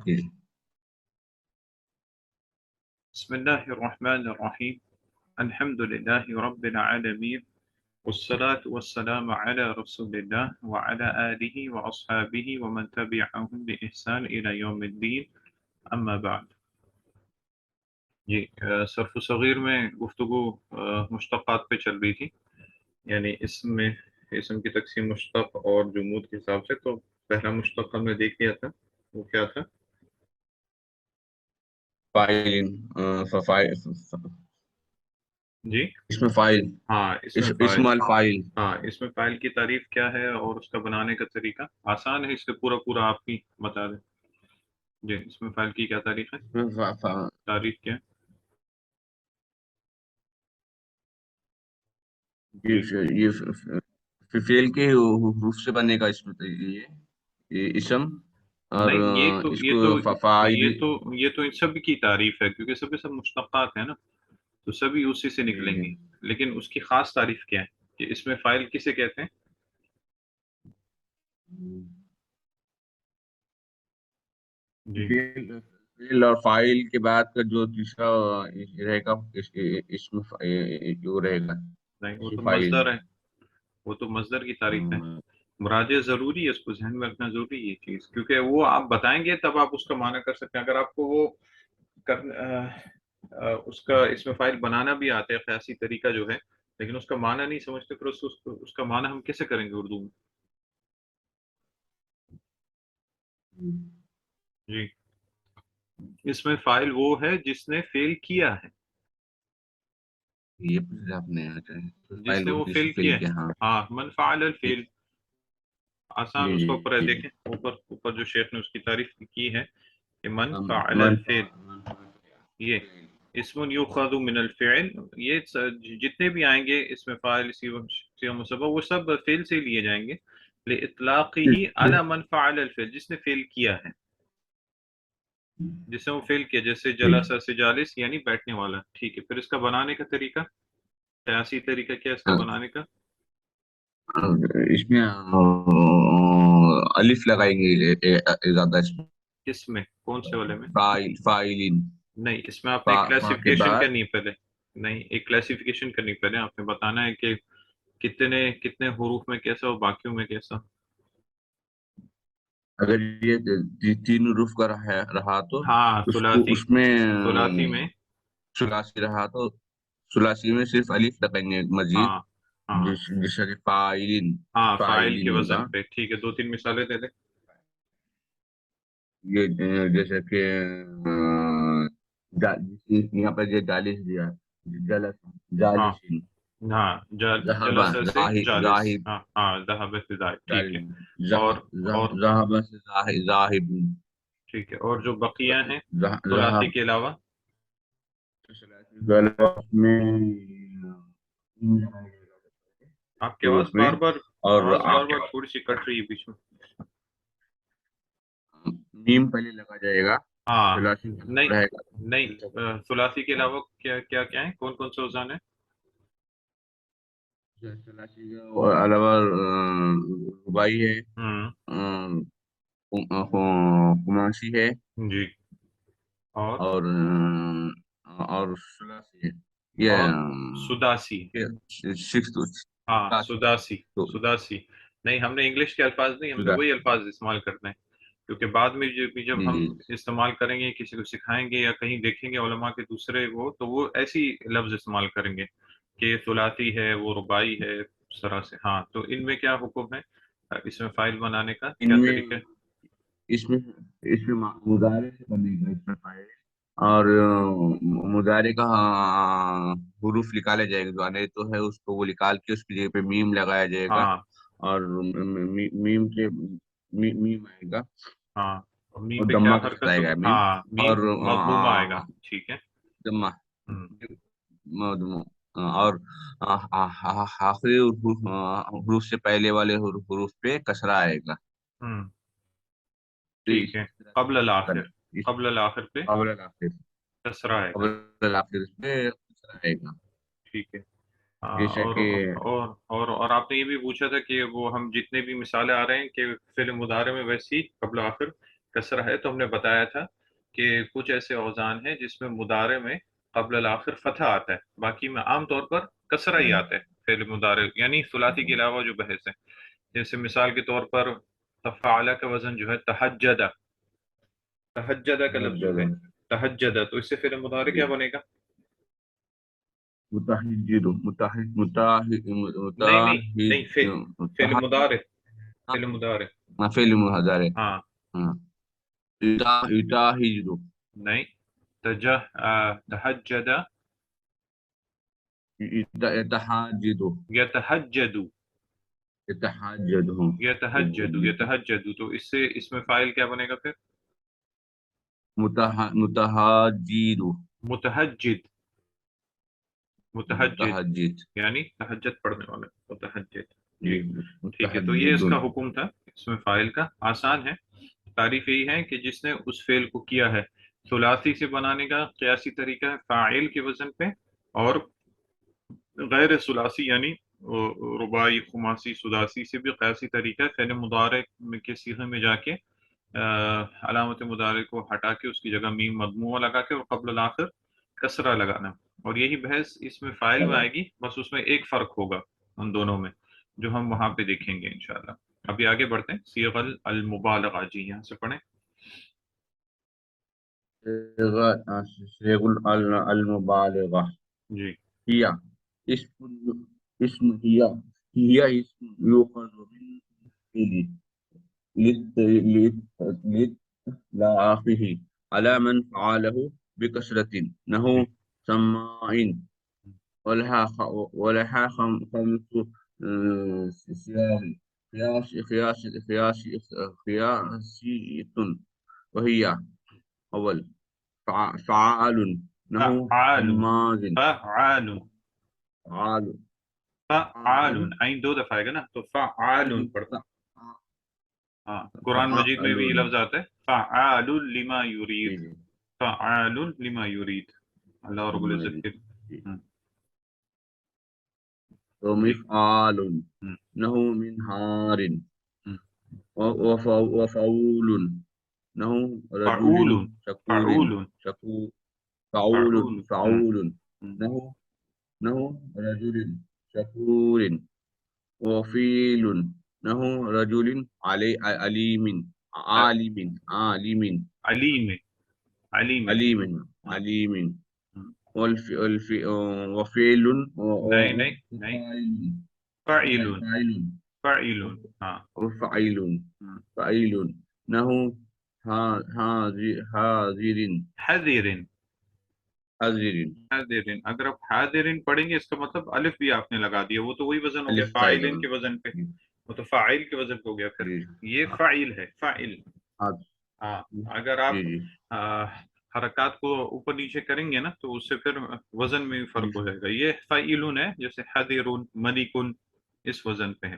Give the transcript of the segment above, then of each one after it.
بسم الله الرحمن الرحيم الحمد لله رب العالمين والصلاة والسلام على رسول الله وعلى آله وأصحابه ومن تبعهم بإحسان إلى يوم الدين أما بعد. صرف صغیر میں گفتگو مشتقات پہ چل رہی تھی، یعنی اسم کی تقسیم مشتق اور جمود کے حساب سے. تو پہلا مشتق ہم نے دیکھ لیا تھا، وہ کیا تھا؟ فاعل جی اسم فاعل. ہاں اسم الفاعل. ہاں اسم فاعل کی تعریف کیا ہے اور اس کا بنانے کا طریقہ آسان ہے، اس سے پورا آپ ہی بتا دیں. جی اسم فاعل کی کیا تعریف ہے؟ تعریف کیا ہے؟ یہ فعل کے حروف سے بننے کا اسم، اور نہیں اس کو فاعل. یہ تو ان سب کی تعریف ہے، کیونکہ سب مشتقات ہیں نا، تو سبھی اسی سے نکلیں گی. لیکن اس کی خاص تعریف کیا ہے کہ اسم فاعل کسے کہتے ہیں؟ جی فعل اور فاعل کے بعد کا جو تیسرا رہے گا اسم جو رہے گا نہیں، وہ تو فاعل. مصدر ہے، وہ تو مصدر کی تعریف ہے. مراجع ضروری ہے، اس کو ذہن میں رکھنا ضروری ہے یہ چیز، کیونکہ وہ آپ بتائیں گے تب آپ اس کا معنی کر سکتے ہیں. اگر آپ کو وہ اس کا اسم فاعل بنانا بھی آتا ہے قیاسی طریقہ جو ہے، لیکن اس کا معنی نہیں سمجھتے، پھر اس کا معنی ہم کیسے کریں گے اردو میں؟ جی اسم فاعل وہ ہے جس نے فعل کیا ہے، جس نے وہ فعل کیا ہے. ہاں من فعل الفعل، آسان اس کا اوپر ہے، دیکھیں اوپر جو شیخ نے اس کی تعریف کی ہے کہ من فعل الفعل، یہ اسم یؤخذ من الفعل. یہ جتنے بھی آئیں گے اسم فاعل صیغہ مصبہ، وہ سب فعل سے لیے جائیں گے لاطلاقہ علی من فعل الفعل، جس نے فعل کیا ہے، جس نے وہ فعل کیا، جیسے جلسہ سے جالس یعنی بیٹھنے والا. ٹھیک ہے، پھر اس کا بنانے کا طریقہ، قیاسی طریقہ کیا ہے اس کا بنانے کا؟ اس میں الف لگائیں گے زیادہ. کس میں؟ کون سے والے میں؟ فاعلین. نہیں، اس میں آپ نے کے کلاسیفیکیشن بعد کرنی پہلے. نہیں، ایک کلاسیفیکیشن کرنی پہلے، آپ نے بتانا ہے کہ کتنے حروف میں کیسا اور باقیوں میں کیسا. اگر یہ تین حروف کا رہا تو ہاں اس میں ثلاثی میں ثلاثی رہا تو ثلاثی میں صرف الف لگائیں گے مزید، ہاں ہاں جیسا کہ فاعلین. ہاں فاعل کے فاعلین وزن ہوگا. پہ. ٹھیک ہے، 2-3 مثالیں دے دیں. یہ جیسے کہ یہاں پہ جو جالس دیا، ہاں جالسین. ہاں ذہبہ جلسہ سے جالس. ذاہب. ہاں ہاں ذہب سے ذاہب. ٹھیک ہے. اور اور ذہبہ سے ذاہب. ٹھیک ہے، اور جو بقیہ ہیں ذہب ثلاثی کے علاوہ؟ میں آپ کی آواز بار بار اور تھوڑی سی کٹ رہی ہے بیچ میں. میم پہلے لگا جائے گا. ہاں رہے گا. نہیں ثلاثی کے علاوہ کیا ہیں، کون سے اوزان ہیں؟ علاوہ رباعی ہے، خماسی ہے، جی اور ثلاثی ہے. یہ سداسی. ہاں سداسی. نہیں، ہم نے انگلش کے الفاظ نہیں، ہم نے وہی الفاظ استعمال کرنے ہیں، کیونکہ بعد میں جب ہم استعمال کریں گے، کسی کو سکھائیں گے یا کہیں دیکھیں گے علماء کے دوسرے تو وہ ایسی لفظ استعمال کریں گے کہ ثلاثی ہے، وہ رباعی ہے اس طرح سے. ہاں تو ان میں کیا حکم ہے، اس میں فائل بنانے کا کیا طریقہ ہے؟ اس میں مضارع سے بنے گا اس میں فائل، اور مضارع کا حروف نکالے جائے گا، جو آنے تو ہے اس کو وہ نکال کے اس کی جگہ پہ میم لگایا جائے گا. ہاں اور میم آئے گا، ہاں میم اور پہ کیا دمہ کے ساتھ حرکت آئے گا ہوگی؟ میم. ہاں اور میم مضمومہ آئے گا. ٹھیک ہے. دمہ ہم، اور آخری حروف سے پہلے والے حروف پہ کسرہ آئے گا. ہم، ٹھیک ہے. قبل الآخر پہ قبل الآخر کسرہ آئے گا. قبل الآخر پہ کسرہ آئے گا. ٹھیک ہے. جیسا اور کہ اور آپ نے یہ بھی پوچھا تھا کہ وہ ہم جتنے بھی مثالیں آ رہے ہیں کہ فعل مضارع میں ویسی قبل آخر کسرہ ہے، تو ہم نے بتایا تھا کہ کچھ ایسے اوزان ہیں جس میں مضارع میں قبل الآخر فتح آتا ہے، باقی میں عام طور پر کسرہ ہی آتا ہے فعل مضارع، یعنی ثلاثی کے علاوہ جو بحث ہے. جیسے مثال کے طور پر تفعلہ کا وزن جو ہے تہجدہ، تہجدہ کا لفظ جو ہے تہجدہ، تو اس سے فعل مضارع کیا بنے گا؟ متحجر، نہیں نہیں نہیں، فعل مضارع، فعل مضارع. فعل مضارع. ہاں ہاں، یتاہجر. نہیں، تہجد، یتحاجد. یتہجد، یتحاجد. یتہجد، یتہجد، تو اس سے اس میں فاعل کیا بنے گا پھر؟ متحاجر. متہجد، متہجد متحجد. یعنی تہجد پڑھنے والا، متہجد. جی، جی ٹھیک ہے، تو یہ اس متحجد. کا حکم تھا. اس میں فاعل کا آسان ہے. تعریف یہی ہے کہ جس نے اس فعل کو کیا ہے، ثلاثی سے بنانے کا قیاسی طریقہ ہے فاعل کے وزن پہ، اور غیر ثلاثی یعنی رباعی، خماسی، سداسی سے بھی قیاسی طریقہ ہے فعل مضارع کے صیغے میں جا کے علامت مضارع کو ہٹا کے اس کی جگہ میم مضمومہ لگا کے اور قبل الآخر کسرہ لگانا. اور یہی بحث اس میں فاعل میں آئے گی، بس اس میں ایک فرق ہوگا ان دونوں میں، جو ہم وہاں پہ دیکھیں گے انشاءاللہ. ابھی آگے بڑھتے ہیں. صیغ المبالغہ، جی یہاں سے پڑھیں. صيغ المبالغة. جی هي اسم هي اسم يؤخذ من فعل لإطلاقه على من فعله بكسرة، جی نحو سماع. ولها خمس صيغ قياسية، وهي: أول، فعال، نحو فعال، هماز. فعال، فعال. فعال، فعال. عین دو دفعہ آئے گا نا، تو فعال پڑھتا. ہاں، قرآن مجید میں بھی یہ لفظ آتا ہے فعال لما جی یرید، جی فعال لما یرید، اللہ رب العزت کے. جی. ہم، ٹھیک. ومفعال، ہم، نحو منهار. ہم. وفعول، نحو رجل فعول، شكور. فعول، شكور. فعول. فعول. ہم، فعول، ہم. نحو رجل شكور. وفيل، نحو رجل عليم. عالم. علیم، علیم. عليم. ہاں. عليم. ہم. وفعل نہیں نہیں نہیں، فعیل، فاعل. فعیل. ہاں. وفعيل. ہم. فعيل، نحو حاضر. حذر، حاضر. حاضر. اگر آپ حاضر پڑھیں گے اس کا مطلب الف بھی آپ نے لگا دیا، وہ تو وہی وزن ہو گیا الف کا فاعلین کے وزن پہ، وہ تو فاعل کے وزن پہ ہو گیا. پھر جی. یہ فاعل ہے، فاعل. ہاں. ہاں، اگر جی آپ جی حرکات کو اوپر نیچے کریں گے نا تو اس سے پھر وزن میں بھی فرق ہو جائے گا. یہ فاعلون ہے، جیسے حذرون، ملکن، اس وزن پہ ہے.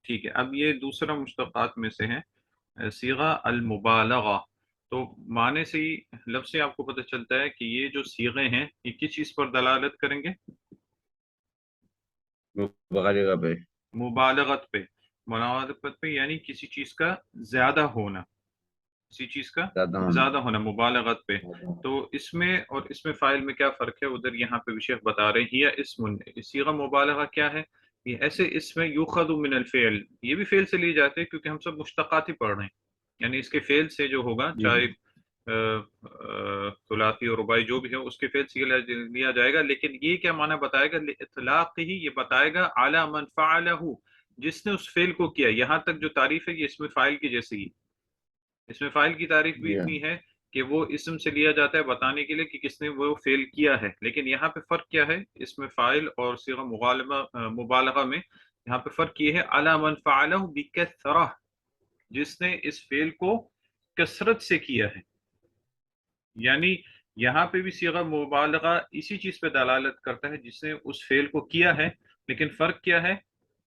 ٹھیک ہے. اب یہ دوسرا مشتقات میں سے ہے صیغہ المبالغہ. تو معنی سے ہی، لفظ سے آپ کو پتہ چلتا ہے کہ یہ جو صیغے ہیں یہ کس چیز پر دلالت کریں گے؟ مبالغہ پہ. مبالغت پہ. مبالغت پہ یعنی کسی چیز کا زیادہ ہونا، کسی چیز کا زیادہ ہونا، مبالغت پہ. تو اس میں اور اس میں فاعل میں کیا فرق ہے؟ ادھر یہاں پہ شیخ بتا رہے ہیں یہ اسم، صیغہ مبالغہ کیا ہے؟ یہ ایسے اس میں یوخذ من الفعل، یہ بھی فعل سے لیے جاتے ہیں کیونکہ ہم سب مشتقات ہی پڑھ رہے ہیں، یعنی اس کے فعل سے جو ہوگا، جی چاہے ثلاثی اور رباعی جو بھی ہے اس کے فعل سے لیا جائے گا. لیکن یہ کیا معنی بتائے گا؟ اطلاق ہی یہ بتائے گا اعلی من فعلہ، جس نے اس فعل کو کیا. یہاں تک جو تعریف ہے یہ اس میں فاعل کی جیسے ہی، اس میں فاعل کی تعریف بھی جی اتنی ہے کہ وہ اسم سے لیا جاتا ہے بتانے کے لیے کہ کس نے وہ فعل کیا ہے. لیکن یہاں پہ فرق کیا ہے اس میں فاعل اور صیغہ مبالغہ میں؟ یہاں پہ فرق یہ ہے اعلی من فعلہ بکثرہ، جس نے اس فعل کو کثرت سے کیا ہے. یعنی یہاں پہ بھی صیغہ مبالغہ اسی چیز پہ دلالت کرتا ہے جس نے اس فعل کو کیا ہے، لیکن فرق کیا ہے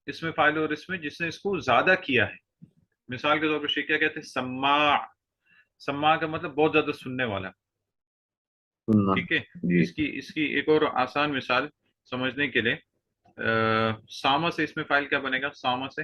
اس میں فاعل اور اس میں؟ جس نے اس کو زیادہ کیا ہے. مثال کے طور پر شیخ کیا کہتے ہیں؟ سماع. سماع کا مطلب بہت زیادہ سننے والا. سننا. ٹھیک ہے. جی. اس کی ایک اور آسان مثال سمجھنے کے لیے، سامہ سے اس میں فاعل کیا بنے گا؟ سامہ سے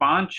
5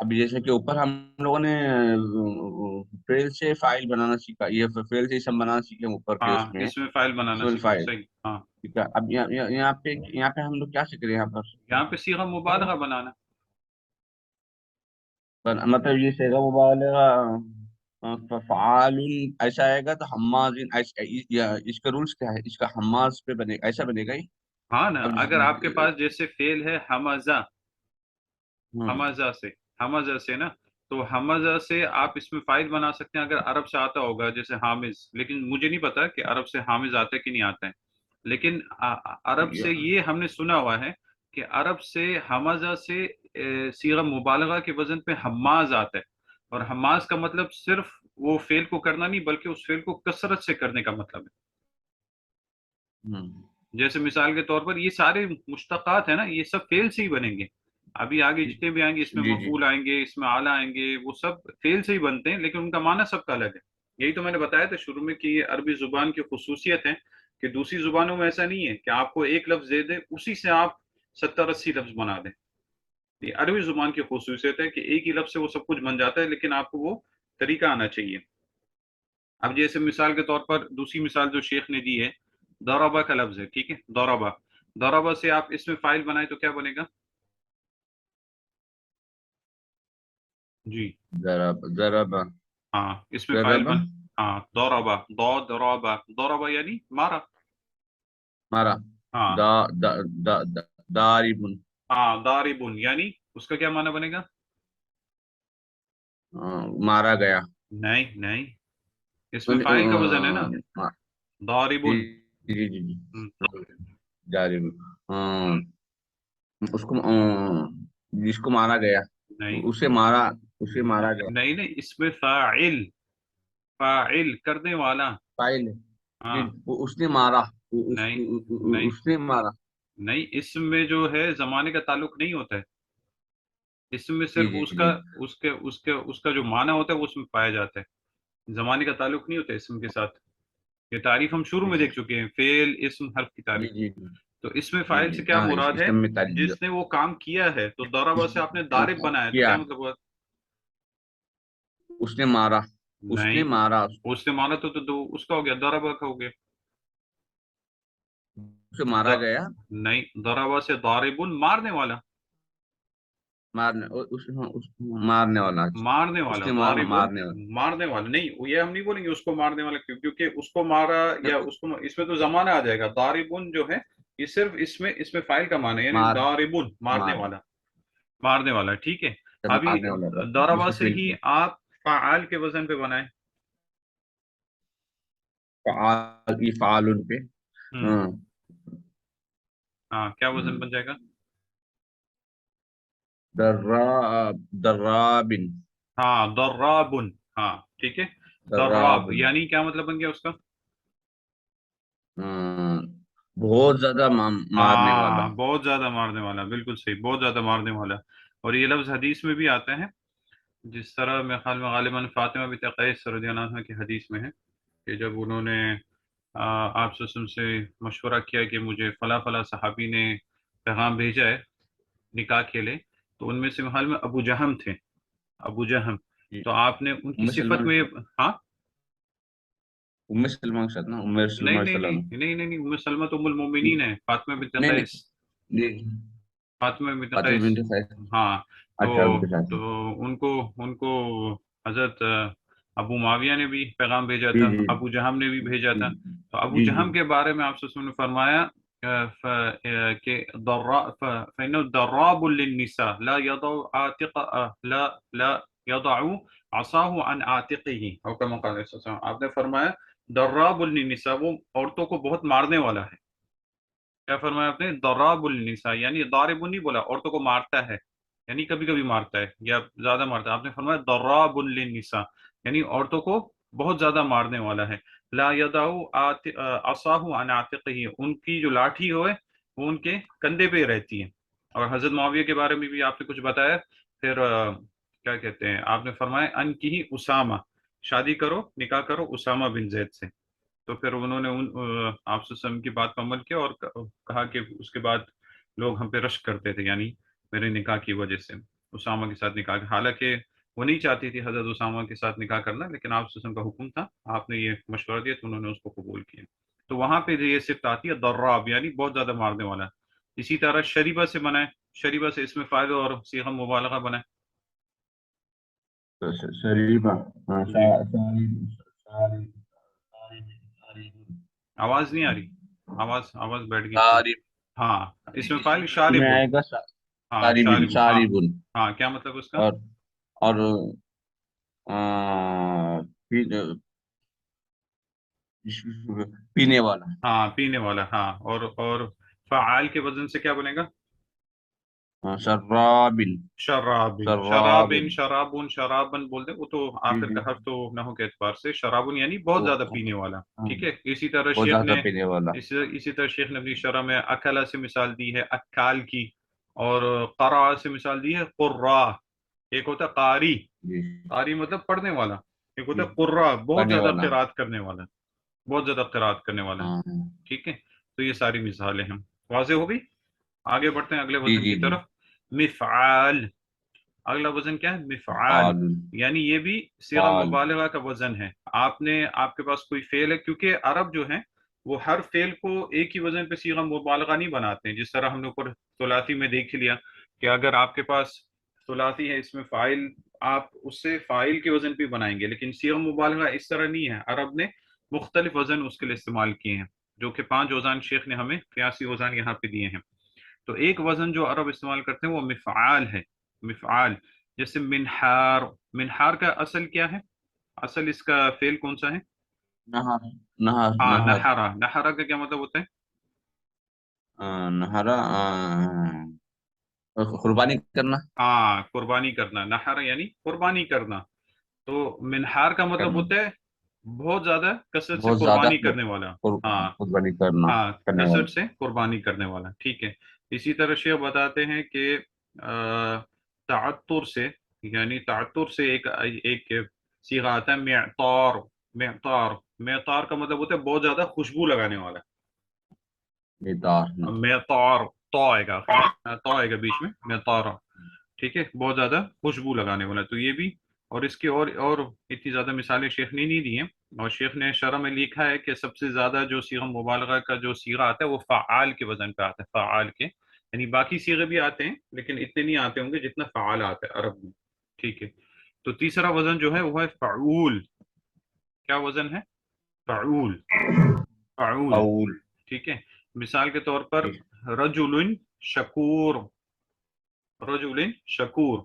ابھی جیسے کہ اوپر ہم لوگوں نے فیل سے فائل بنانا سیکھا، یہ فیل سے اسم بنانا سیکھے اوپر کے ہاں اس میں اس میں فائل بنانا اسم سیکھے، فائل. صحیح. ہاں ٹھیک ہے، اب یہاں پہ ہم لوگ کیا سیکھ رہے ہیں یہاں پر؟ یہاں پہ صیغہ مبالغہ بنانا. مطلب یہ صیغہ مبالغہ فعال ایسا آئے گا تو حماز اس کا رولس کیا ہے؟ اس کا حماز پہ بنے ایسا بنے گا ہی. ہاں نا، اب اگر آپ کے پاس جیسے فعل ہے حمزہ، ہاں حمزہ سے، حمزہ سے نا، تو حمزہ سے آپ اس میں فائل بنا سکتے ہیں اگر عرب سے آتا ہوگا جیسے حامز. لیکن مجھے نہیں پتا کہ عرب سے حامز آتا ہے کہ نہیں آتا ہے. لیکن عرب سے یہ ہم نے سنا ہوا ہے کہ عرب سے حمزہ سے صیغہ مبالغہ کے وزن پہ حماز آتا ہے. اور حماز کا مطلب صرف وہ فعل کو کرنا نہیں بلکہ اس فعل کو کثرت سے کرنے کا مطلب ہے. ہاں جیسے مثال کے طور پر یہ سارے مشتقات ہیں نا، یہ سب فعل سے ہی بنیں گے. ابھی آگے جتنے بھی آئیں گے اس میں جی جی مفعول آئیں گے، اس میں اعلیٰ آئیں گے، وہ سب فعل سے ہی بنتے ہیں لیکن ان کا معنی سب کا الگ ہے. یہی تو میں نے بتایا تھا شروع میں کہ یہ عربی زبان کی خصوصیت ہے کہ دوسری زبانوں میں ایسا نہیں ہے کہ آپ کو ایک لفظ دے دیں اسی سے آپ 70-80 لفظ بنا دیں. یہ عربی زبان کی خصوصیت ہے کہ ایک ہی لفظ سے وہ سب کچھ بن جاتا ہے، لیکن آپ کو وہ طریقہ آنا چاہیے. اب جیسے مثال کے طور پر دوسری مثال جو شیخ نے دی ہے، دورابا کا لفظ ہے، ٹھیک ہے، دورابا. دورابا سے آپ اس میں فائل بنائے تو کیا بنے گا؟ جی ضرب ہاں اس میں فائل ضرب بن. ہاں دورابا، دورابا، دورابا یعنی مارا. مارا. ہاں دا دا دا دا- داربن. ہاں داربن یعنی اس کا کیا معنی بنے گا؟ مارا گیا. نہیں نہیں، اس میں فائل کا وزن ہے نا، جی داربن. جی جی جی جارب. اس کو جس کو مارا گیا، نہیں اسے مارا، اسے مارا گیا. نہیں نہیں، اس میں فاعل، فاعل کرنے والا. فائل. جی ہاں اس نے مارا. نہیں نہیں اس نے مارا. نہیں، اس میں جو ہے زمانے کا تعلق نہیں ہوتا ہے. اس میں جی صرف جی اس کا، جی اس کا جو معنی ہوتا ہے وہ اس میں پایا جاتا ہے. زمانے کا تعلق نہیں ہوتا ہے اسم کے ساتھ. یہ تعریف ہم شروع جی میں جی دیکھ چکے ہیں، فعل اسم حرف کی جی تعریف. جی جی تو اس میں جی فاعل جی سے کیا ہاں مراد اس ہے؟ میں تعریف جس نے وہ کام کیا ہے. تو اس ضربہ سے آپ نے دارب بنایا تو کیا، کیا مطلب ہوا؟ اس نے مارا، اس نے نہیں، مارا. اس نے مانا تو اس کا ہو گیا، ضربہ کا ہو گیا. اسے مارا گیا. نہیں، ضربہ سے ضاربن مارنے والا، مارنے مارنے والا. مارنے اس والا، نے مارا ضاربن مارنے والا. مارنے والا. نہیں یہ ہم نہیں بولیں گے اس کو مارنے والا، کیونکہ اس کو مارا یا اس کو، اس میں تو زمانہ آ جائے گا. ضاربن جو ہے یہ صرف اس میں فاعل کا معنی ہے، یعنی مار ضاربن مارنے مار والا، مارنے والا. ٹھیک ہے. ابھی مارنے والا تھا ضربہ دوسرے سے فیل ہی کو. آپ فعال کے وزن پہ بنائیں. فعال فعال ان پہ. ہوں ہاں ہاں کیا وزن بن جائے گا؟ درابن. ہاں ضرابن. ہاں ٹھیک ہے. ضراب درابن. یعنی کیا مطلب بن گیا اس کا؟ ہاں، بہت زیادہ مارنے والا. ہاں بہت زیادہ مارنے والا، بالکل صحیح، بہت زیادہ مارنے والا. اور یہ لفظ حدیث میں بھی آتا ہے، جس طرح میرے خیال میں غالباً فاطمہ بنت قیس رضی اللہ عنہ کی حدیث میں ہے کہ جب انہوں نے آپ صلی اللہ علیہ وسلم سے مشورہ کیا کہ مجھے فلاں فلاں صحابی نے پیغام بھیجا ہے نکاح کے لیے، تو ان میں سے میرے خیال میں ابو جہم تھے، ابو جہم. جی. تو آپ نے ان کی ام صفت سلمان، میں ہاں ام سلمان کے ساتھ نا، ام نہیں سلمان نہیں صلی اللہ نہیں علیہ نہیں نہیں نہیں، ام سلمہ تو ام المومنین ہے، فاطمہ بنت وسلم. نہیں قیس، نہیں نہیں. فاطمہ بنت فاطمہ قیس. بنت قیس. ہاں تو اچھا ان کے ساتھ. تو ان کو حضرت ابو معاویہ نے بھی پیغام بھیجا جی تھا، جی ابو جہم نے بھی بھیجا جی تھا. تو ابو جی جی جہم کے بارے میں آپ سے نے فرمایا کہ فإنه ضراب للنساء لا يضع عاتق لا يضع عصاه عن عاتقه او كما قال علیہ السلام. آپ نے فرمایا ضراب للنساء، وہ عورتوں کو بہت مارنے والا ہے. کیا فرمایا آپ نے؟ ضراب النساء یعنی ضارب نہیں بولا، عورتوں کو مارتا ہے، یعنی کبھی کبھی مارتا ہے یا زیادہ مارتا ہے. آپ نے فرمایا ضراب للنساء یعنی عورتوں کو بہت زیادہ مارنے والا ہے. لا يدع عصاه عن عاتقه، ان کی جو لاٹھی ہوئے وہ ان کے کندھے پہ رہتی ہے. اور حضرت معاویہ کے بارے میں بھی آپ نے کچھ بتایا. پھر کیا کہتے ہیں، آپ نے فرمایا ان کی اسامہ، شادی کرو، نکاح کرو اسامہ بن زید سے. تو پھر انہوں نے آپ سے وسلم کی بات پر عمل کیا اور کہا کہ اس کے بعد لوگ ہم پہ رشک کرتے تھے، یعنی میرے نکاح کی وجہ سے. اسامہ کے ساتھ نکاح، حالانکہ وہ نہیں چاہتی تھی حضرت اسامہ کے ساتھ نکاح کرنا، لیکن آپ وسلم کا حکم تھا، آپ نے یہ مشورہ دیا تو انہوں نے اس کو قبول کیا. تو وہاں پہ یہ صفت آتی ہے ضراب، یعنی بہت زیادہ مارنے والا. اسی طرح شریبہ سے بنا ہے، شریبہ سے اسم فاعل اور صیغہ مبالغہ بنا ہے. شریبہ، ہاں، جی آواز نہیں آ رہی، آواز بیٹھ گئی تھی. شارب، ہاں اس میں فاعل اس میں شاربن. آئے گا ہاں شاربن، شارب، ہاں شاربن. ہاں کیا مطلب اس کا؟ اور پھر پینے والا. ہاں پینے والا، ہاں. اور فعال کے وزن سے کیا بنے گا؟ شرابن. شرابن، شرابن. شرابن، شرابن، شرابن بول دیں، وہ تو جی آخر جی. کا حرف تو نحو کے اعتبار سے شرابن یعنی بہت زیادہ پینے والا. ہاں، ٹھیک ہے. اسی طرح بہت شیخ زیادہ نے پینے والا. اسی طرح شیخ نے اپنی شرح میں اکلا سے مثال دی ہے اکال کی، اور قرا سے مثال دی ہے قرا. ایک ہوتا ہے قاری، جی قاری مطلب پڑھنے والا. ایک ہوتا جی. ہے قرا، بہت پڑھنے زیادہ والا. قرات کرنے والا، بہت زیادہ قرات کرنے والا. ہاں. ٹھیک ہے. تو یہ ساری مثالیں ہیں. واضح ہو گئی. آگے بڑھتے ہیں اگلے جی وزن جی کی جی. طرف. مفعال. اگلا وزن کیا ہے؟ مفعال. فعال. یعنی یہ بھی صیغہ فعال. مبالغہ کا وزن ہے. آپ کے پاس کوئی فعل ہے، کیونکہ عرب جو ہیں وہ ہر فعل کو ایک ہی وزن پہ صیغہ مبالغہ نہیں بناتے ہیں. جس طرح ہم نے اوپر ثلاثی میں دیکھ لیا کہ اگر آپ کے پاس ثلاثی ہے، اس میں فاعل، آپ اس سے فاعل کے وزن پہ بنائیں گے، لیکن صیغہ مبالغہ اس طرح نہیں ہے. عرب نے مختلف وزن اس کے لیے استعمال کیے ہیں، جو کہ 5 اوزان شیخ نے ہمیں قیاسی اوزان یہاں پہ دیے ہیں. تو ایک وزن جو عرب استعمال کرتے ہیں وہ مفعال ہے. مفعال. جیسے منحار. منحار کا اصل کیا ہے؟ اصل اس کا فعل کون سا ہے؟ نہر. نہر. ہاں نہر. نحرا. نحرا کا کیا مطلب ہوتا ہے؟ نہرا. قربانی کرنا. ہاں قربانی کرنا. نحر یعنی قربانی کرنا. تو منحار کا مطلب کرنا. ہوتا ہے بہت زیادہ کثرت سے بہت زیادہ قربانی کرنے والا. ہاں قربانی کرنا. ہاں کرنے والا. کثرت سے قربانی کرنے والا. ٹھیک ہے. اسی طرح شیخ بتاتے ہیں کہ تعطر سے، یعنی تعطر سے ایک ایک صیغہ آتا ہے معطار. معطار. معطار کا مطلب ہوتا ہے بہت زیادہ خوشبو لگانے والا. بیدار. معطار. تو آئے گا، تو آئے گا بیچ میں. معطار. ٹھیک ہے. بہت زیادہ خوشبو لگانے والا. تو یہ بھی، اور اس کی اور اتنی زیادہ مثالیں شیخ نے نہیں دی ہیں. اور شیخ نے شرح میں لکھا ہے کہ سب سے زیادہ جو صیغہ مبالغہ کا جو صیغہ آتا ہے وہ فعال کے وزن پہ آتا ہے. فعال کے، یعنی باقی صیغے بھی آتے ہیں لیکن اتنے نہیں آتے ہوں گے جتنا فعال آتا ہے عرب میں. ٹھیک ہے. تو تیسرا وزن جو ہے وہ ہے فعول. کیا وزن ہے؟ فعول. فعول. اول. ٹھیک ہے. مثال کے طور پر رجل شکور. رجل شکور.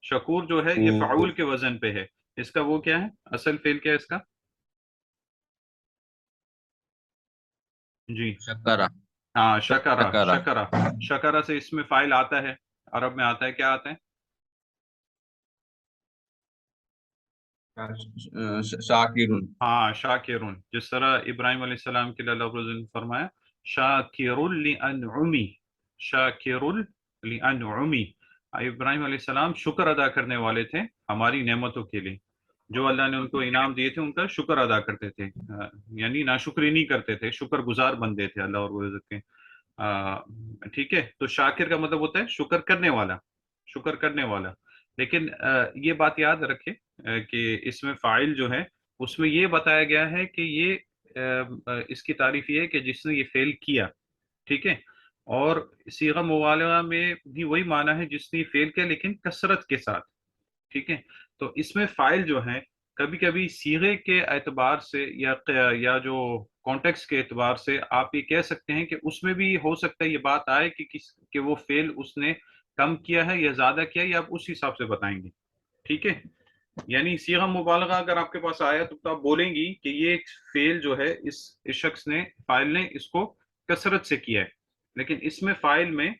شکور جو ہے یہ فعول کے وزن پہ ہے. اس کا وہ کیا ہے؟ اصل فعل کیا ہے اس کا؟ جی شکرا. ہاں شکرا. شکرا. شکرا. شکرا سے اس میں فاعل آتا ہے، عرب میں آتا ہے. کیا آتا ہے؟ شاکر. ہاں شاکرون. جس طرح ابراہیم علیہ السلام کے لیے اللہ رب العزت نے فرمایا شاکر لانعمی. شاکر لانعمی. ابراہیم علیہ السلام شکر ادا کرنے والے تھے ہماری نعمتوں کے لیے. جو اللہ نے ان کو انعام دیے تھے ان کا شکر ادا کرتے تھے، یعنی ناشکری نہیں کرتے تھے، شکر گزار بندے تھے اللہ رب العزت کے. ٹھیک ہے. تو شاکر کا مطلب ہوتا ہے شکر کرنے والا. شکر کرنے والا. لیکن یہ بات یاد رکھے کہ اس میں فاعل جو ہے اس میں یہ بتایا گیا ہے کہ یہ اس کی تعریف یہ ہے کہ جس نے یہ فعل کیا. ٹھیک ہے. اور صیغہ مبالغہ میں بھی وہی معنی ہے جس نے یہ فعل کیا لیکن کثرت کے ساتھ. ٹھیک ہے. تو اس میں فاعل جو ہے کبھی کبھی صیغے کے اعتبار سے یا جو کانٹیکس کے اعتبار سے آپ یہ کہہ سکتے ہیں کہ اس میں بھی ہو سکتا ہے یہ بات آئے کہ وہ فعل اس نے کم کیا ہے یا زیادہ کیا ہے، یا آپ اس حساب سے بتائیں گے. ٹھیک ہے. یعنی صیغہ مبالغہ اگر آپ کے پاس آیا تو آپ بولیں گی کہ یہ فعل جو ہے اس شخص نے، فاعل نے اس کو کثرت سے کیا ہے، لیکن اس میں فاعل میں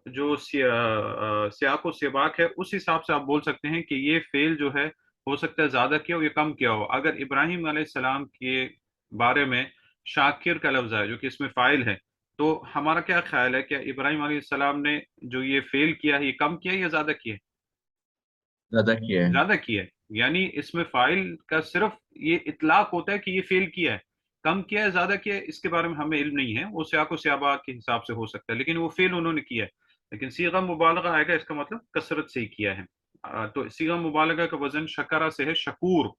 جو سیاق و سباق ہے اس حساب سے آپ بول سکتے ہیں کہ یہ فعل جو ہے ہو سکتا ہے زیادہ کیا ہو یا کم کیا ہو. اگر ابراہیم علیہ السلام کے بارے میں شاکر کا لفظ ہے جو کہ اس میں فاعل ہے، تو ہمارا کیا خیال ہے کہ ابراہیم علیہ السلام نے جو یہ فعل کیا ہے یہ کم کیا ہے یا زیادہ کیا ہے؟ زیادہ کیا ہے. زیادہ کیا ہے. یعنی اس میں فاعل کا صرف یہ اطلاق ہوتا ہے کہ یہ فعل کیا ہے. کم کیا ہے زیادہ کیا ہے اس کے بارے میں ہمیں علم نہیں ہے، وہ سیاق و سیابہ کے حساب سے ہو سکتا ہے، لیکن وہ فعل انہوں نے کیا ہے. لیکن صیغہ مبالغہ آئے گا اس کا مطلب کثرت سے ہی کیا ہے. تو صیغہ مبالغہ کا وزن شکرہ سے ہے شکور.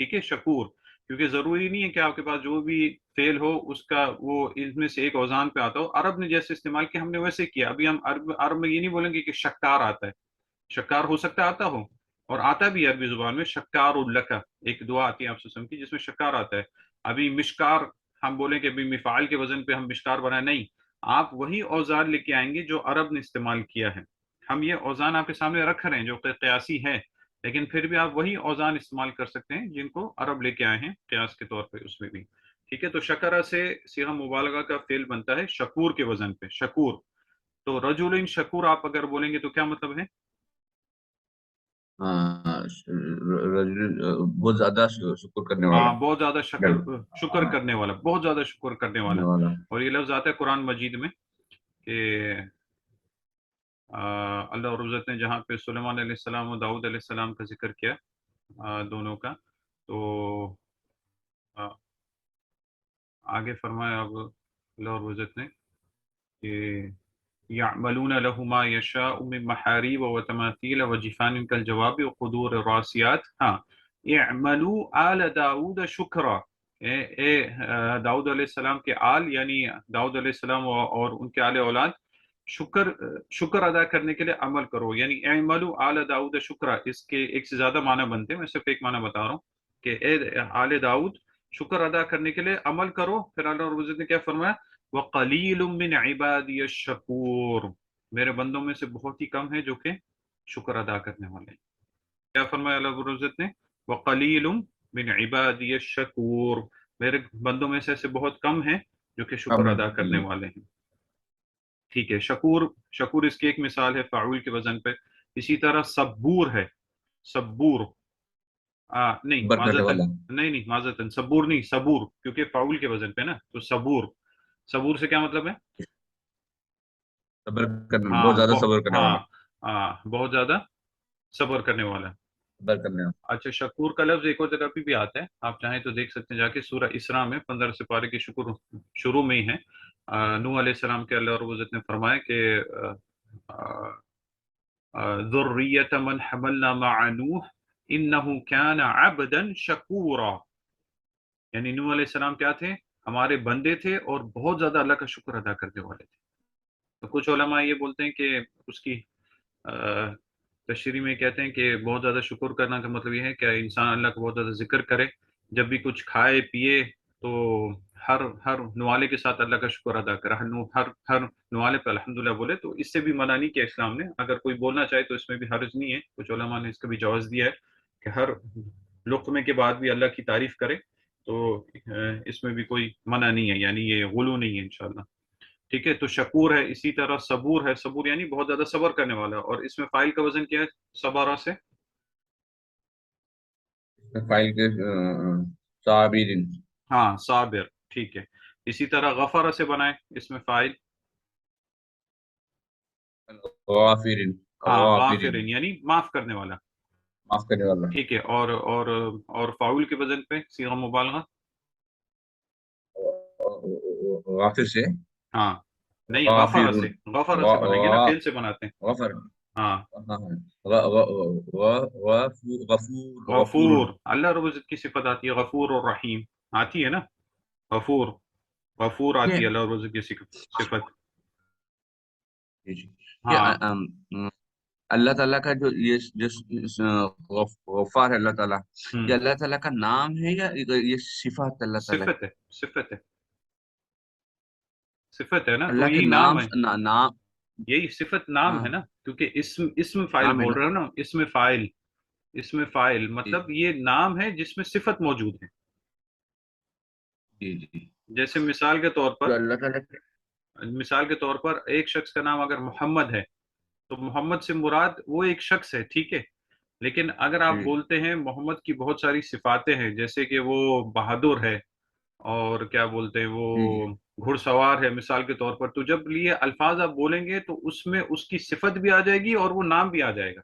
ٹھیک ہے شکور. کیونکہ ضروری نہیں ہے کہ آپ کے پاس جو بھی فعل ہو اس کا وہ ان میں سے ایک اوزان پہ آتا ہو. عرب نے جیسے استعمال کیا ہم نے ویسے کیا. ابھی ہم عرب میں یہ نہیں بولیں گے کہ شکار آتا ہے. شکار ہو سکتا ہے آتا ہو، اور آتا بھی عربی زبان میں شکار الکا، ایک دعا آتی ہے آپ سے کی جس میں شکار آتا ہے. ابھی مشکار ہم بولیں کہ ابھی مفعال کے وزن پہ ہم مشکار بنائیں، نہیں. آپ وہی اوزان لے کے آئیں گے جو عرب نے استعمال کیا ہے. ہم یہ اوزان آپ کے سامنے رکھ رہے ہیں جو قیاسی ہے، لیکن پھر بھی آپ وہی اوزان استعمال کر سکتے ہیں جن کو عرب لے کے آئے ہیں قیاس کے طور پہ اس میں بھی. ٹھیک ہے. تو شکرہ سے صیغہ مبالغہ کا فعل بنتا ہے شکور کے وزن پہ شکور. تو رجل شکور آپ اگر بولیں گے تو کیا مطلب ہے؟ بہت زیادہ شکر کرنے والا. بہت زیادہ شکر کرنے والا، بہت زیادہ شکر کرنے والا. والا. اور یہ لفظ آتا ہے قرآن مجید میں کہ اللہ رب العزت نے جہاں پہ سلیمان علیہ السلام اور داؤد علیہ السلام کا ذکر کیا دونوں کا، تو آگے فرمایا اب اللہ رب العزت نے کہ يعملون له ما يشاء من محاريب وتماثيل وجفان كالجواب وقدور الراسيات. ہاں اعملوا آل داود شکرا. اے داؤد علیہ السلام کے آل یعنی داؤد علیہ السلام اور ان کے آل اولاد شکر ادا کرنے کے لیے عمل کرو. یعنی اعملوا آل داود شکرا، اس کے ایک سے زیادہ معنی بنتے ہیں، میں صرف ایک معنی بتا رہا ہوں کہ اے آل داؤد شکر ادا کرنے کے لیے عمل کرو. پھر اللہ رب العزت نے کیا فرمایا؟ وَقَلِيلٌ مِّنْ عِبَادِيَ الشَّكُورُ. میرے بندوں میں سے بہت ہی کم ہے جو کہ شکر ادا کرنے والے ہیں. کیا فرمایا اللہ رب العزت نے؟ وَقَلِيلٌ مِّنْ عِبَادِيَ الشَّكُورُ. میرے بندوں میں سے ایسے بہت کم ہیں جو کہ شکر ادا کرنے والے ہیں. ٹھیک ہے. شکور اس کی ایک مثال ہے فاعول کے وزن پہ. اسی طرح صبور ہے. صبور نہیں معذرتاً، نہیں معذرتاً صبور نہیں، صبور، کیونکہ فاعول کے وزن پہ نا. تو صبور سے کیا مطلب ہے؟ صبر کرنا، بہت زیادہ صبر کرنے والا. بہت زیادہ صبر کرنے والا. صبر کرنے والا. اچھا شکور کا لفظ ایک اور جگہ پہ بھی آتا ہے، آپ چاہیں تو دیکھ سکتے ہیں جا کے سورہ اسراء میں 15 سپارے کے شروع میں ہی ہے. نوح علیہ السلام کے اللہ رب العزت نے فرمایا کہ ذریۃ من حملنا مع نوح انہ کان عبدا شکورا. یعنی نوح علیہ السلام کیا تھے؟ ہمارے بندے تھے اور بہت زیادہ اللہ کا شکر ادا کرنے والے تھے. تو کچھ علماء یہ بولتے ہیں کہ اس کی تشریح میں کہتے ہیں کہ بہت زیادہ شکر کرنا کا مطلب یہ ہے کہ انسان اللہ کا بہت زیادہ ذکر کرے. جب بھی کچھ کھائے پیے تو ہر نوالے کے ساتھ اللہ کا شکر ادا کرے، ہر نوالے پہ الحمدللہ بولے. تو اس سے بھی منع نہیں کیا اسلام نے. اگر کوئی بولنا چاہے تو اس میں بھی حرج نہیں ہے. کچھ علماء نے اس کا بھی جواز دیا ہے کہ ہر لقمے کے بعد بھی اللہ کی تعریف کرے. تو اس میں بھی کوئی منع نہیں ہے، یعنی یہ غلو نہیں ہے انشاءاللہ. ٹھیک ہے. تو شکور ہے. اسی طرح صبور ہے. صبور یعنی بہت زیادہ صبر کرنے والا. اور اس میں فائل کا وزن کیا ہے صبارہ سے؟ فائل کے صابرین. ہاں صابر. ٹھیک ہے. اسی طرح غفر سے بنائے اس میں فائل غافرین. غافرین یعنی معاف کرنے والا. معاف کرنے والا. ٹھیک ہے. اور فاعول کے وزن پہ صیغہ مبالغہ غافر سے. ہاں نہیں غفر سے بنائیں گے نا، فعل سے بناتے ہیں. غفر. ہاں غفور. اللہ رب العزت کی صفت آتی ہے غفور اور رحیم آتی ہے نا. غفور آتی ہے اللہ رب العزت کی صفت. ہاں اللہ تعالیٰ کا جو یہ غفار ہے اللہ تعالیٰ، یہ اللہ تعالیٰ کا نام ہے یا یہ صفات اللہ تعالیٰ؟ صفت ہے نا. تو اللہ کے یہی نام ہے، نام یہی صفت نام ہے نا. کیونکہ اسم فاعل بول رہے ہو نا. اسم فاعل مطلب یہ نام ہے جس میں صفت موجود ہے. جیسے مثال کے طور پر ایک شخص کا نام اگر محمد ہے تو محمد سے مراد وہ ایک شخص ہے. ٹھیک ہے. لیکن اگر آپ بولتے ہیں محمد کی بہت ساری صفاتیں ہیں، جیسے کہ وہ بہادر ہے اور کیا بولتے ہیں وہ گھڑ سوار ہے مثال کے طور پر، تو جب یہ الفاظ آپ بولیں گے تو اس میں اس کی صفت بھی آ جائے گی اور وہ نام بھی آ جائے گا.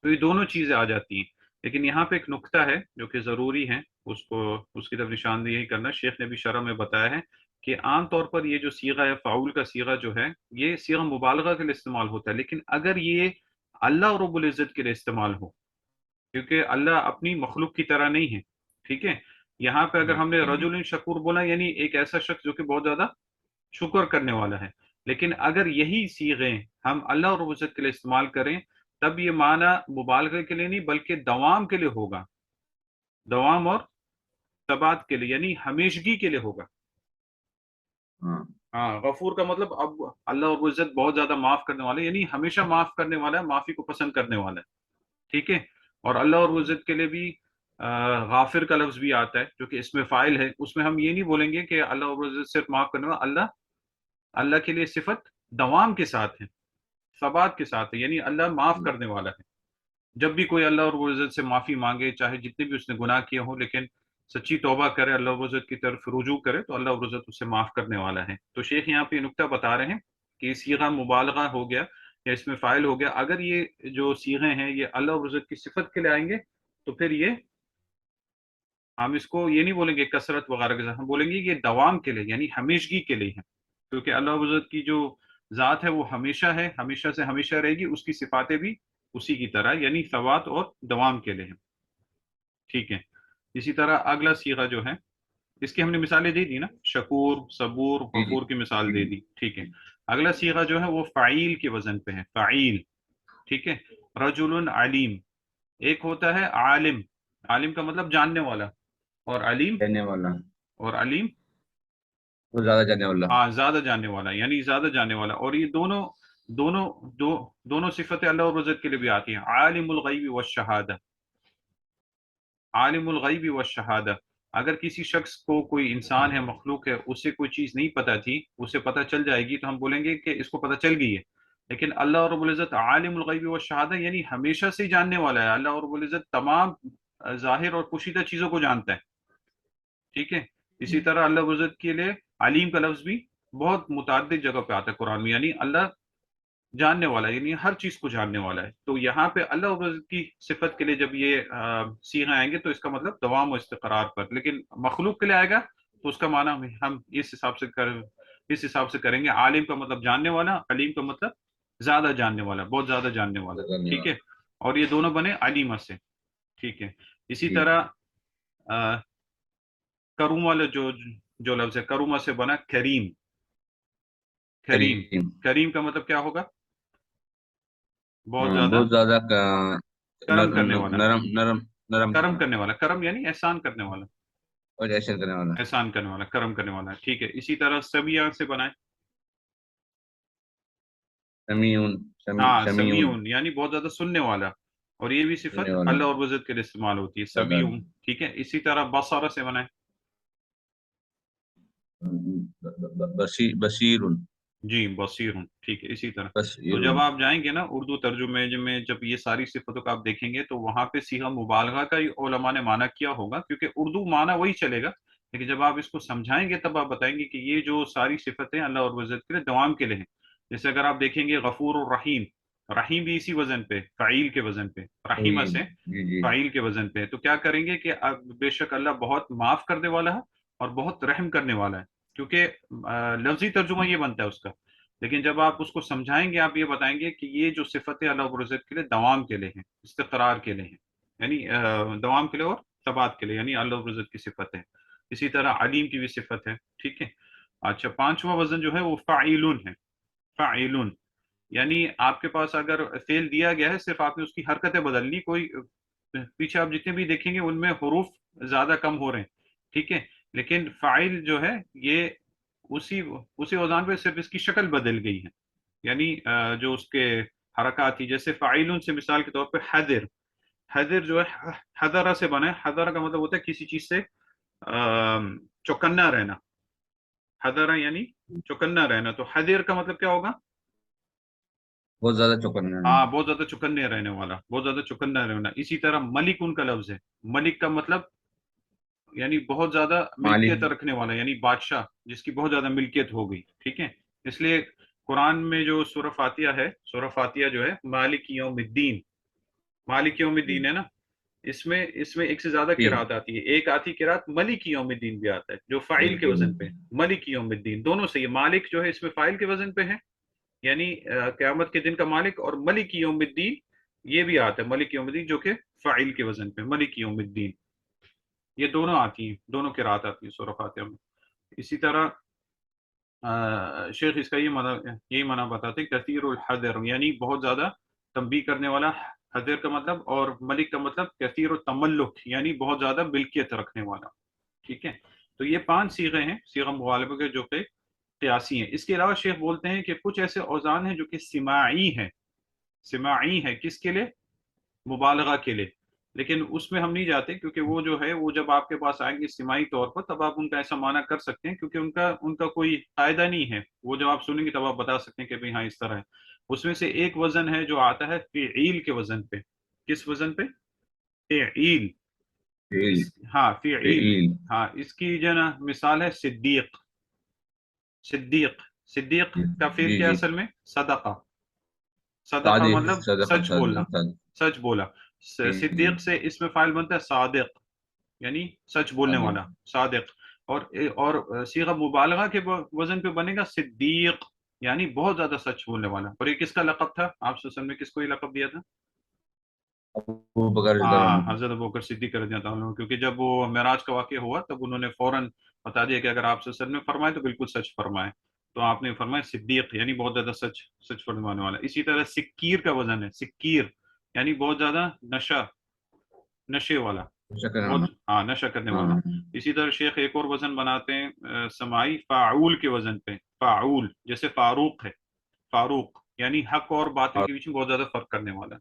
تو یہ دونوں چیزیں آ جاتی ہیں. لیکن یہاں پہ ایک نقطہ ہے جو کہ ضروری ہے، اس کی طرف نشاندہی کرنا. شیخ نے بھی شرح میں بتایا ہے کہ عام طور پر یہ جو صیغہ ہے فعول کا صیغہ جو ہے یہ صیغہ مبالغہ کے لیے استعمال ہوتا ہے، لیکن اگر یہ اللہ رب العزت کے لیے استعمال ہو، کیونکہ اللہ اپنی مخلوق کی طرح نہیں ہے، ٹھیک ہے، یہاں پہ اگر ہم نے رجل شکور بولا یعنی ایک ایسا شخص جو کہ بہت زیادہ شکر کرنے والا ہے، لیکن اگر یہی صیغیں ہم اللہ رب العزت کے لیے استعمال کریں تب یہ معنی مبالغہ کے لیے نہیں بلکہ دوام کے لیے ہوگا، دوام اور ثبات کے لیے یعنی ہمیشگی کے لیے ہوگا۔ ہاں، غفور کا مطلب اب اللہ رب العزت بہت زیادہ معاف کرنے والا ہے، یعنی ہمیشہ معاف کرنے والا ہے، معافی کو پسند کرنے والا ہے، ٹھیک ہے۔ اور اللہ رب العزت کے لیے بھی غافر کا لفظ بھی آتا ہے جو کہ اس میں فاعل ہے، اس میں ہم یہ نہیں بولیں گے کہ اللہ رب العزت صرف معاف کرنے والا، اللہ کے لیے صفت دوام کے ساتھ ہے، ثبات کے ساتھ ہے، یعنی اللہ معاف کرنے والا ہے۔ جب بھی کوئی اللہ رب العزت سے معافی مانگے، چاہے جتنے بھی اس نے گناہ کیے ہوں، لیکن سچی توبہ کرے، اللہ رب العزت کی طرف رجوع کرے تو اللہ رب العزت اسے معاف کرنے والا ہے۔ تو شیخ یہاں پہ نکتہ بتا رہے ہیں کہ صیغہ مبالغہ ہو گیا یا اس میں فاعل ہو گیا، اگر یہ جو صیغے ہیں یہ اللہ رب العزت کی صفت کے لیے آئیں گے تو پھر یہ ہم اس کو یہ نہیں بولیں گے کثرت وغیرہ کے ساتھ، ہم بولیں گے یہ دوام کے لیے یعنی ہمیشگی کے لیے ہے، کیونکہ اللہ رب العزت کی جو ذات ہے وہ ہمیشہ ہے، ہمیشہ سے ہمیشہ رہے گی، اس کی صفاتیں بھی اسی کی طرح یعنی ثبات اور دوام کے لیے ہے، ٹھیک ہے۔ اسی طرح اگلا صیغہ جو ہے اس کی ہم نے مثالیں دے دی نا، شکور، صبور، غفور کی مثال دے دی، ٹھیک ہے۔ اگلا صیغہ جو ہے وہ فعیل کے وزن پہ ہے، فعیل، ٹھیک ہے۔ رجل علیم، ایک ہوتا ہے عالم، عالم کا مطلب جاننے والا، اور علیم، جاننے والا، اور علیم وہ زیادہ جاننے والا، ہاں زیادہ جاننے والا یعنی زیادہ جاننے والا، اور یہ دونوں دونوں صفتیں اللہ رب العزت کے لیے بھی آتی ہیں، عالم الغیب والشہادہ، عالم الغیب والشہادہ، اگر کسی شخص کو کوئی انسان ہے، مخلوق ہے، اسے کوئی چیز نہیں پتہ تھی، اسے پتہ چل جائے گی تو ہم بولیں گے کہ اس کو پتہ چل گئی ہے، لیکن اللہ رب العزت عالم الغیب والشہادہ یعنی ہمیشہ سے جاننے والا ہے، اللہ رب العزت تمام ظاہر اور پوشیدہ چیزوں کو جانتا ہے، ٹھیک ہے۔ اسی طرح اللہ رب العزت کے لیے علیم کا لفظ بھی بہت متعدد جگہ پہ آتا ہے قرآن میں، یعنی اللہ جاننے والا ہے، یعنی ہر چیز کو جاننے والا ہے۔ تو یہاں پہ اللہ رب العزت کی صفت کے لیے جب یہ صیغہ آئیں گے تو اس کا مطلب دوام و استقرار پر، لیکن مخلوق کے لیے آئے گا تو اس کا معنی ہم اس حساب سے کریں گے، عالم کا مطلب جاننے والا، علیم کا مطلب زیادہ جاننے والا، بہت زیادہ جاننے والا، ٹھیک ہے، اور یہ دونوں بنے علیمہ سے، ٹھیک ہے۔ اسی طرح کروم والا جو لفظ ہے کرومہ سے بنا کریم، کریم کا مطلب کیا ہوگا؟ بہت زیادہ کرم کرنے والا، کرم کرنے والا، کرم یعنی احسان کرنے والا، اور احسان کرنے والا، احسان کرنے والا، کرم کرنے والا، ٹھیک ہے۔ اسی طرح سمیع سے بنائے، سمیعون یعنی بہت زیادہ سننے والا، اور یہ بھی صفت اللہ اور عزت کے لیے استعمال ہوتی ہے، سمیعون، ٹھیک ہے۔ اسی طرح بصر سے بنائے، بصیر، جی بصیر، ٹھیک ہے۔ اسی طرح تو جب آپ جائیں گے نا اردو ترجمے میں، جب یہ ساری صفتوں کا آپ دیکھیں گے تو وہاں پہ صیغہ مبالغہ کا ہی علماء نے معنی کیا ہوگا، کیونکہ اردو معنی وہی چلے گا، لیکن جب آپ اس کو سمجھائیں گے تب آپ بتائیں گے کہ یہ جو ساری صفتیں اللہ اور عزت کے لیے دوام کے لیے ہیں۔ جیسے اگر آپ دیکھیں گے غفور اور رحیم، رحیم بھی اسی وزن پہ، فعیل کے وزن پہ، رحیمہ سے فعیل کے وزن پہ، تو کیا کریں گے کہ بے شک اللہ بہت معاف کرنے والا ہے اور بہت رحم کرنے والا ہے، کیونکہ لفظی ترجمہ یہ بنتا ہے اس کا، لیکن جب آپ اس کو سمجھائیں گے آپ یہ بتائیں گے کہ یہ جو صفتیں اللہ رب العزت کے لیے دوام کے لیے ہیں، استقرار کے لیے ہیں، یعنی دوام کے لیے اور ثبات کے لیے، یعنی اللہ رب العزت کی صفت ہے۔ اسی طرح علیم کی بھی صفت ہے، ٹھیک ہے۔ اچھا، پانچواں وزن جو ہے وہ فاعلون ہے، فاعلون یعنی آپ کے پاس اگر فعل دیا گیا ہے، صرف آپ نے اس کی حرکتیں بدل لی، کوئی پیچھے آپ جتنے بھی دیکھیں گے ان میں حروف زیادہ کم ہو رہے ہیں، ٹھیک ہے، لیکن فاعل جو ہے یہ اسی اوزان پہ صرف اس کی شکل بدل گئی ہے، یعنی جو اس کے حرکات تھی، جیسے فاعلون سے مثال کے طور پہ حذر، حذر جو ہے حذرہ سے بنا ہے، حذرہ کا مطلب ہوتا ہے کسی چیز سے چوکنا رہنا، حذرہ یعنی چوکنا رہنا، تو حذر کا مطلب کیا ہوگا؟ بہت زیادہ چوکنا، ہاں بہت زیادہ چوکنے رہنے والا، بہت زیادہ چوکنا رہنا۔ اسی طرح ملک ان کا لفظ ہے، ملک کا مطلب یعنی بہت زیادہ ملکیت رکھنے والا، یعنی بادشاہ جس کی بہت زیادہ ملکیت ہو گئی، ٹھیک ہے۔ اس لیے قرآن میں جو سورہ فاتحہ ہے، سورہ فاتحہ جو ہے مالک یوم الدین، مالک یوم الدین ہے نا، اس میں ایک سے زیادہ قرات آتی ہے. ایک آتی قرات ملک یوم الدین بھی آتا ہے جو فاعل کے وزن پہ, ملک یوم الدین دونوں سے. یہ مالک جو ہے اس میں فاعل کے وزن پہ ہے, یعنی قیامت کے دن کا مالک, اور ملک یوم الدین یہ بھی آتا ہے, ملک یوم الدین جو کہ فاعل کے وزن پہ, ملک یوم الدین. یہ دونوں آتی ہیں, دونوں قرات آتی ہیں سورہ فاتحہ میں. اسی طرح شیخ اس کا یہی معنی بتاتے ہیں کثیر الحذر, یعنی بہت زیادہ تنبیہ کرنے والا. حذر کا مطلب, اور ملک کا مطلب کثیر التملک, یعنی بہت زیادہ ملکیت رکھنے والا. ٹھیک ہے, تو یہ 5 صیغے ہیں صیغہ مغالبہ کے جو کہ قیاسی ہیں. اس کے علاوہ شیخ بولتے ہیں کہ کچھ ایسے اوزان ہیں جو کہ سماعی ہیں. سماعی ہے کس کے لیے؟ مبالغہ کے لیے. لیکن اس میں ہم نہیں جاتے, کیونکہ وہ جو ہے وہ جب آپ کے پاس آئیں گے سماعی طور پر تب آپ ان کا ایسا معنی کر سکتے ہیں, کیونکہ ان کا کوئی قاعدہ نہیں ہے. وہ جب آپ سنیں گے تب آپ بتا سکتے ہیں کہ بھئی ہاں اس طرح ہے. اس میں سے ایک وزن ہے جو آتا ہے فعیل کے وزن پہ. کس وزن پہ؟ فعیل. ہاں فعیل. ہاں اس کی جو نا مثال ہے صدیق. صدیق کا فعل کیا اصل میں؟ صدقہ. صدقہ مطلب سچ بولنا, سچ بولا. صدیق سے اس میں فاعل بنتا ہے صادق, یعنی سچ بولنے والا, صادق. اور صیغہ مبالغہ کے وزن پہ بنے گا صدیق, یعنی بہت زیادہ سچ بولنے والا. اور یہ کس کا لقب تھا؟ آپ صلی اللہ علیہ وسلم نے کس کو یہ لقب دیا تھا؟ حضرت ابوبکر صدیق رضی اللہ عنہ, کیونکہ جب وہ معراج کا واقعہ ہوا تب انہوں نے فوراً بتا دیا کہ اگر آپ صلی اللہ علیہ وسلم نے فرمائے تو بالکل سچ فرمائے. تو آپ نے فرمایا صدیق, یعنی بہت زیادہ سچ فرمانے والا. اسی طرح سکیر کا وزن ہے سکیر, یعنی بہت زیادہ نشے والا, ہاں نشہ کرنے والا. اسی طرح شیخ ایک اور وزن بناتے ہیں سماعی فاعول کے وزن پہ. فاعول جیسے فاروق ہے, فاروق یعنی حق اور باطل کے بیچ میں بہت زیادہ فرق کرنے والا.